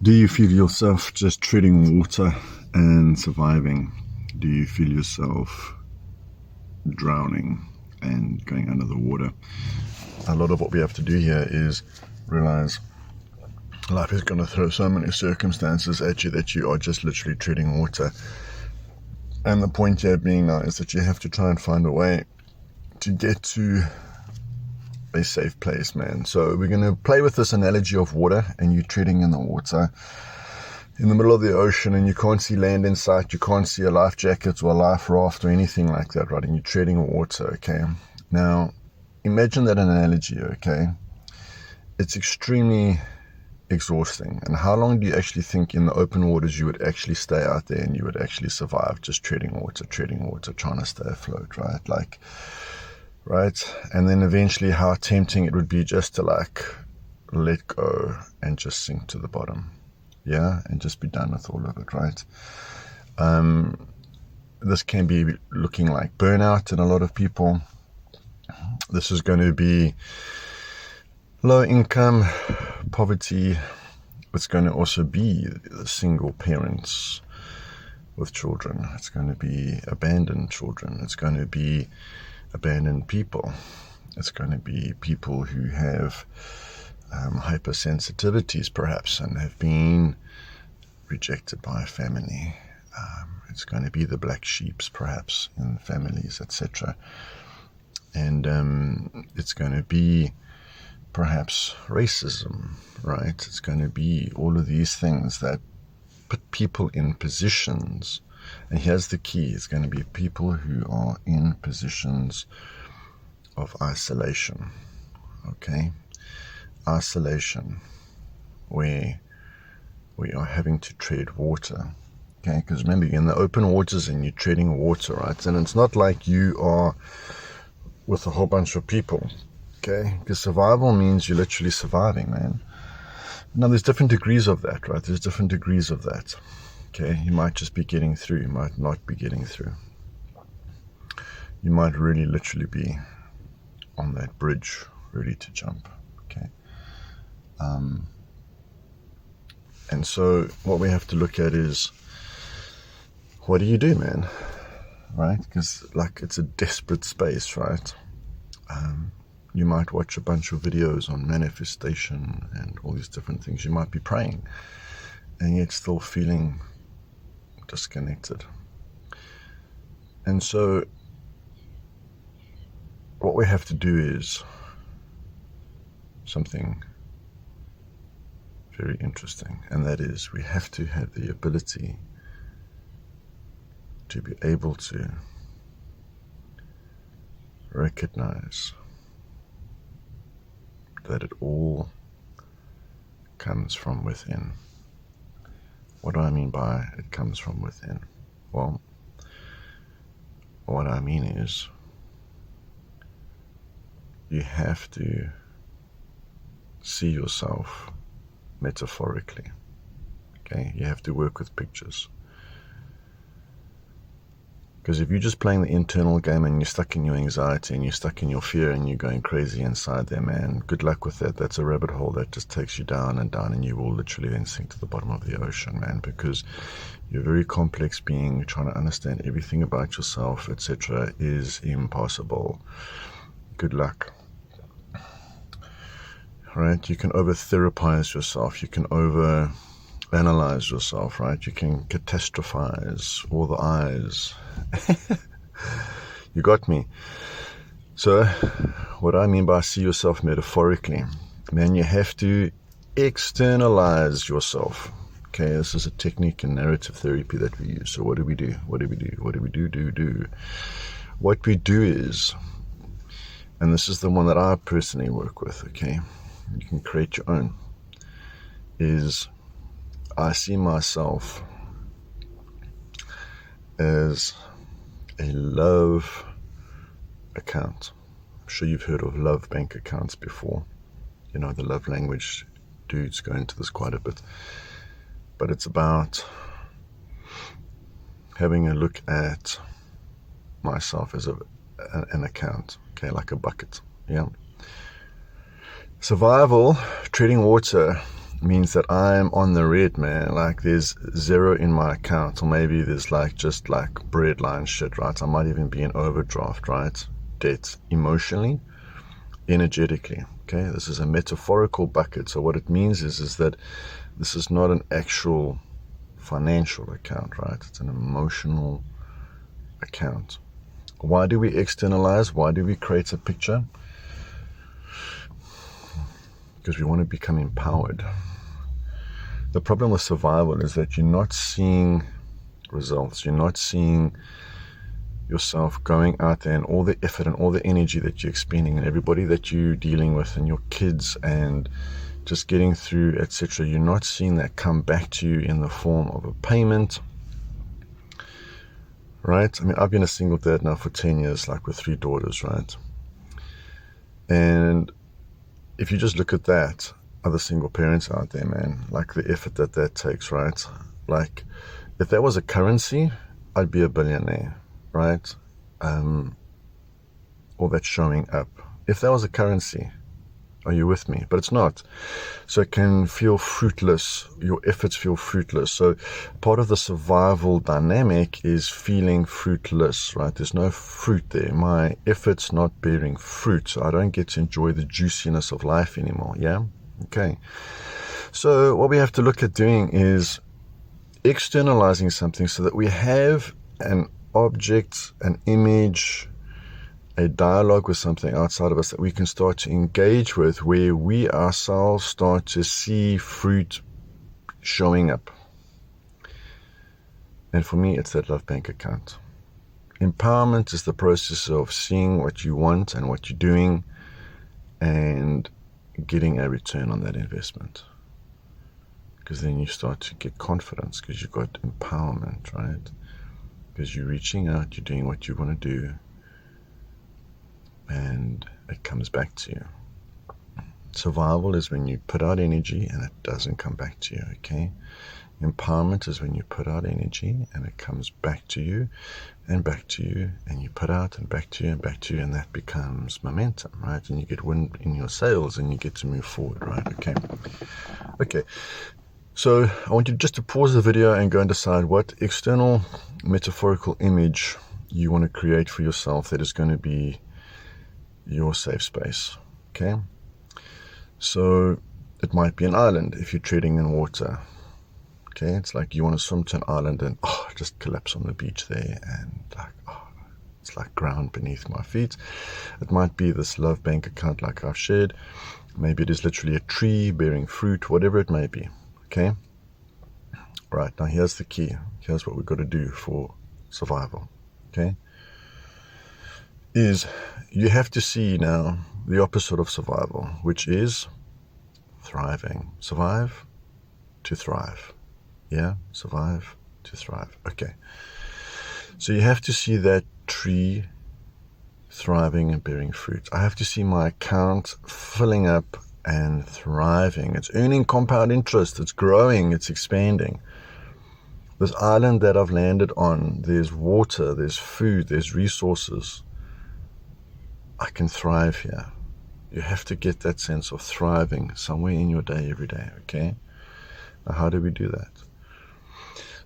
Do you feel yourself just treading water and surviving? Do you feel yourself drowning and going under the water? A lot of what we have to do here is realize life is going to throw so many circumstances at you that you are just literally treading water. And the point here being now is that you have to try and find a way to get to a safe place, man. So we're going to play with this analogy of water, and you're treading in the water in the middle of the ocean, and you can't see land in sight, you can't see a life jacket or a life raft or anything like that, right? And you're treading water, okay? Now, imagine that analogy, okay? It's extremely exhausting. And how long do you actually think in the open waters you would actually stay out there and you would actually survive just treading water, trying to stay afloat, right? Right? And then eventually how tempting it would be just to let go and just sink to the bottom. Yeah? And just be done with all of it, right? This can be looking like burnout in a lot of people. This is going to be low income, poverty. It's going to also be single parents with children. It's going to be abandoned children. It's going to be abandoned people. It's going to be people who have hypersensitivities perhaps and have been rejected by a family. It's going to be the black sheeps perhaps in families, etc. And it's going to be perhaps racism, right? It's going to be all of these things that put people in positions. And here's the key. It's going to be people who are in positions of isolation, okay? Isolation, where we are having to tread water, okay? Because remember, you're in the open waters and you're treading water, right? And it's not like you are with a whole bunch of people, okay? Because survival means you're literally surviving, man. Now, there's different degrees of that, right? There's different degrees of that. Okay, you might just be getting through, you might not be getting through. You might really literally be on that bridge, ready to jump, okay? And so what we have to look at is, what do you do, man? Right? Because it's a desperate space, right? You might watch a bunch of videos on manifestation and all these different things. You might be praying and yet still feeling disconnected. And so what we have to do is something very interesting, and that is we have to have the ability to be able to recognize that it all comes from within. What do I mean by it comes from within? Well, what I mean is you have to see yourself metaphorically, okay? You have to work with pictures. Because if you're just playing the internal game and you're stuck in your anxiety and you're stuck in your fear and you're going crazy inside there, man, good luck with that. That's a rabbit hole that just takes you down and down, and you will literally then sink to the bottom of the ocean, man, because you're a very complex being. Trying to understand everything about yourself, etc., is impossible. Good luck. Right? You can over-therapize yourself. You can over-analyze yourself, right? You can catastrophize all the eyes. You got me. So what I mean by see yourself metaphorically, man, you have to externalize yourself. Okay, this is a technique in narrative therapy that we use. So what do we do? What do we do? What do we do? What we do is, and this is the one that I personally work with, okay? You can create your own, is I see myself as a love account. I'm sure you've heard of love bank accounts before. You know, the love language dudes go into this quite a bit. But it's about having a look at myself as an account, okay, like a bucket, yeah. Survival, treading water, means that I'm on the red, man. Like there's zero in my account, or maybe there's like just like breadline shit, right? I might even be in overdraft, right? Debt, emotionally, energetically. Okay, this is a metaphorical bucket. So what it means is that this is not an actual financial account, right? It's an emotional account. Why do we externalize? Why do we create a picture? Because we want to become empowered. The problem with survival is that you're not seeing results. You're not seeing yourself going out there and all the effort and all the energy that you're expending and everybody that you're dealing with and your kids and just getting through, etc. You're not seeing that come back to you in the form of a payment, right? I mean, I've been a single dad now for 10 years, like with 3 daughters, right? And if you just look at that, other single parents out there, man, like the effort that takes, right? Like, if that was a currency, I'd be a billionaire, right? All that showing up. If that was a currency, are you with me? But it's not. So it can feel fruitless. Your efforts feel fruitless. So part of the survival dynamic is feeling fruitless, right? There's no fruit there. My effort's not bearing fruit. So I don't get to enjoy the juiciness of life anymore. Yeah? Okay. So what we have to look at doing is externalizing something so that we have an object, an image, a dialogue with something outside of us that we can start to engage with, where we ourselves start to see fruit showing up. And for me, it's that love bank account. Empowerment is the process of seeing what you want and what you're doing and getting a return on that investment. Because then you start to get confidence because you've got empowerment, right? Because you're reaching out, you're doing what you want to do, and it comes back to you. Survival is when you put out energy and it doesn't come back to you, okay? Empowerment is when you put out energy and it comes back to you and back to you, and you put out and back to you and back to you, and that becomes momentum, right? And you get wind in your sails and you get to move forward, right? Okay. So I want you just to pause the video and go and decide what external metaphorical image you want to create for yourself that is going to be your safe space, okay? So it might be an island if you're treading in water, okay? It's like you want to swim to an island and just collapse on the beach there, and it's like ground beneath my feet. It might be this love bank account like I've shared. Maybe it is literally a tree bearing fruit, whatever it may be, okay? Right, now here's the key. Here's what we've got to do for survival, okay? Is you have to see now the opposite of survival, which is thriving. Survive to thrive. Yeah, survive to thrive. Okay. So you have to see that tree thriving and bearing fruit. I have to see my account filling up and thriving. It's earning compound interest. It's growing. It's expanding. This island that I've landed on, there's water, there's food, there's resources. I can thrive here. You have to get that sense of thriving somewhere in your day, every day, okay? Now, how do we do that?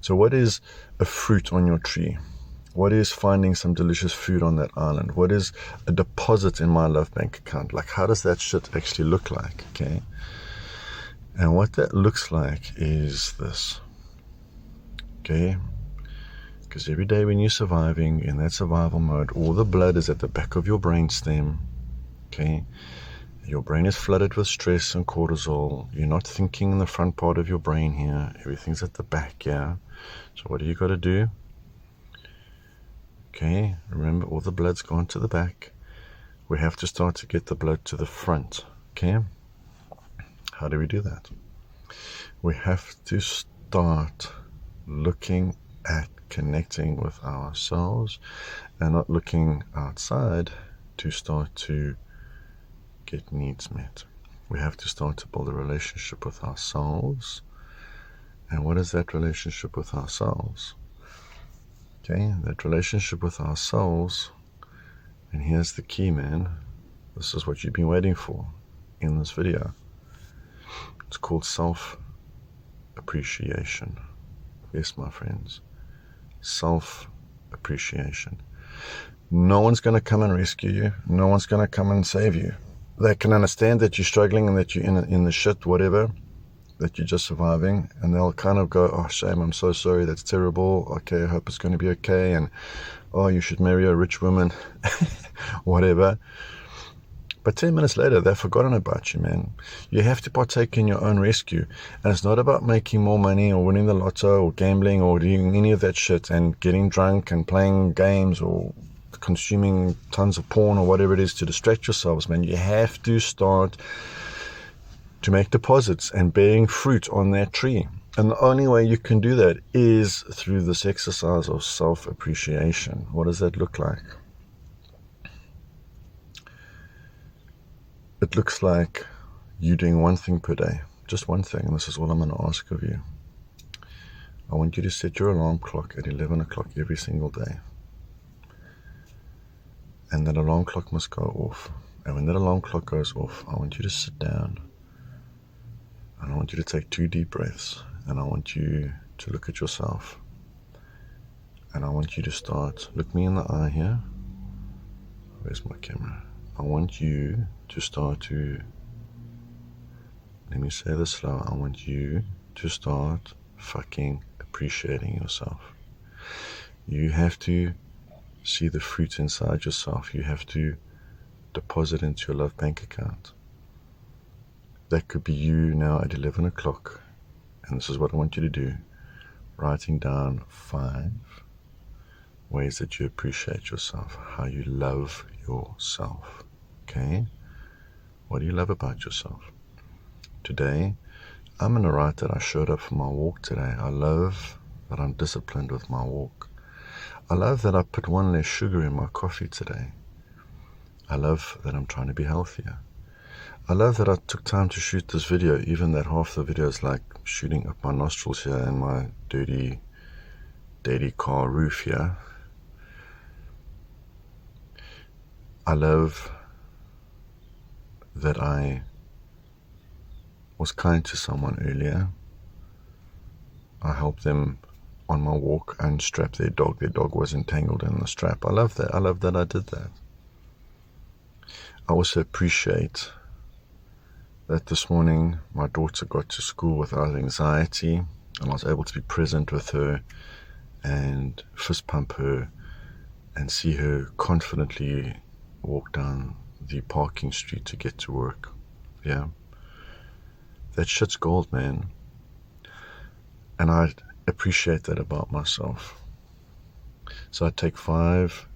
So what is a fruit on your tree? What is finding some delicious food on that island? What is a deposit in my love bank account? Like, how does that shit actually look like, okay? And what that looks like is this, okay? Because every day when you're surviving in that survival mode, all the blood is at the back of your brainstem, okay? Your brain is flooded with stress and cortisol. You're not thinking in the front part of your brain here. Everything's at the back, yeah? So what do you got to do? Okay, remember, all the blood's gone to the back. We have to start to get the blood to the front, okay? How do we do that? We have to start looking at connecting with ourselves and not looking outside to start to get needs met. We have to start to build a relationship with ourselves. And what is that relationship with ourselves? Okay, that relationship with ourselves, and here's the key, man. This is what you've been waiting for in this video. It's called self-appreciation. Yes, my friends. Self-appreciation. No one's going to come and rescue you. No one's going to come and save you. They can understand that you're struggling and that you're in the shit, whatever, that you're just surviving. And they'll kind of go, oh, shame, I'm so sorry. That's terrible. Okay, I hope it's going to be okay. And, oh, you should marry a rich woman. Whatever. But 10 minutes later, they've forgotten about you, man. You have to partake in your own rescue. And it's not about making more money or winning the lotto or gambling or doing any of that shit and getting drunk and playing games or consuming tons of porn or whatever it is to distract yourselves, man. You have to start to make deposits and bearing fruit on that tree. And the only way you can do that is through this exercise of self-appreciation. What does that look like? It looks like you doing one thing per day, just one thing, and this is all I'm going to ask of you. I want you to set your alarm clock at 11 o'clock every single day. And that alarm clock must go off. And when that alarm clock goes off, I want you to sit down. And I want you to take 2 deep breaths. And I want you to look at yourself. And I want you to start, look me in the eye here. Where's my camera? I want you to start to, let me say this slow, I want you to start fucking appreciating yourself. You have to see the fruit inside yourself. You have to deposit into your love bank account. That could be you now at 11 o'clock. And this is what I want you to do. Writing down 5 ways that you appreciate yourself, how you love yourself. Okay? What do you love about yourself? Today, I'm going to write that I showed up for my walk today. I love that I'm disciplined with my walk. I love that I put 1 less sugar in my coffee today. I love that I'm trying to be healthier. I love that I took time to shoot this video, even that half the video is like shooting up my nostrils here and my dirty car roof here. I love that I was kind to someone earlier. I helped them on my walk unstrap their dog. Their dog was entangled in the strap. I love that. I love that I did that. I also appreciate that this morning my daughter got to school without anxiety, and I was able to be present with her and fist pump her and see her confidently walk down the parking street to get to work. Yeah. That shit's gold, man. And I appreciate that about myself. So I take 5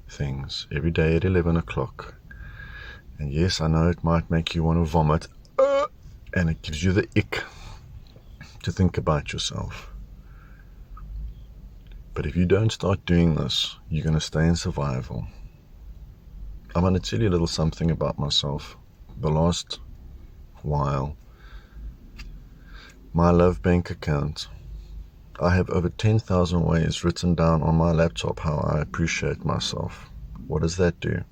things every day at 11 o'clock. And yes, I know it might make you want to vomit. And it gives you the ick to think about yourself. But if you don't start doing this, you're going to stay in survival. I'm going to tell you a little something about myself. The last while, my love bank account, I have over 10,000 ways written down on my laptop how I appreciate myself. What does that do?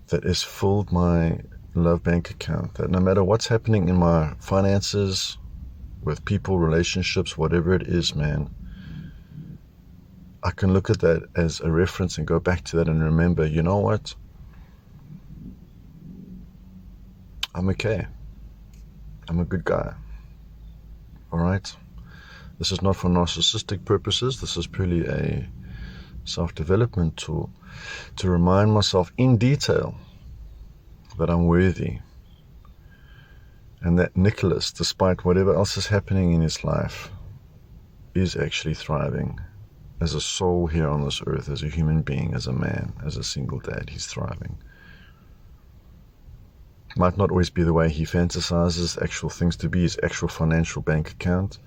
That has filled my love bank account, that no matter what's happening in my finances, with people, relationships, whatever it is, man, I can look at that as a reference and go back to that and remember, you know what? I'm okay. I'm a good guy. All right? This is not for narcissistic purposes. This is purely a self-development tool to remind myself in detail that I'm worthy. And that Nicholas, despite whatever else is happening in his life, is actually thriving. As a soul here on this earth, as a human being, as a man, as a single dad, he's thriving. Might not always be the way he fantasizes actual things to be, his actual financial bank account.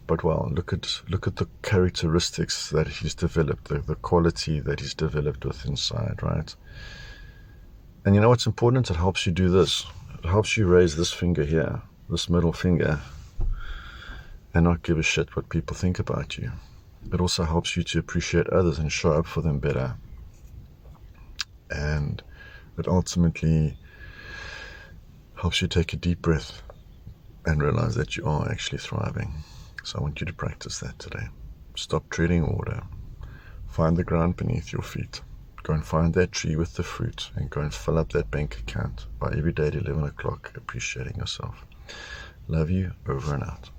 But well, look at the characteristics that he's developed, the quality that he's developed with inside, right? And you know what's important? It helps you do this. It helps you raise this finger here, this middle finger, and not give a shit what people think about you. It also helps you to appreciate others and show up for them better. And it ultimately helps you take a deep breath and realize that you are actually thriving. So I want you to practice that today. Stop treading water. Find the ground beneath your feet. Go and find that tree with the fruit and go and fill up that bank account by every day at 11 o'clock, appreciating yourself. Love you, over and out.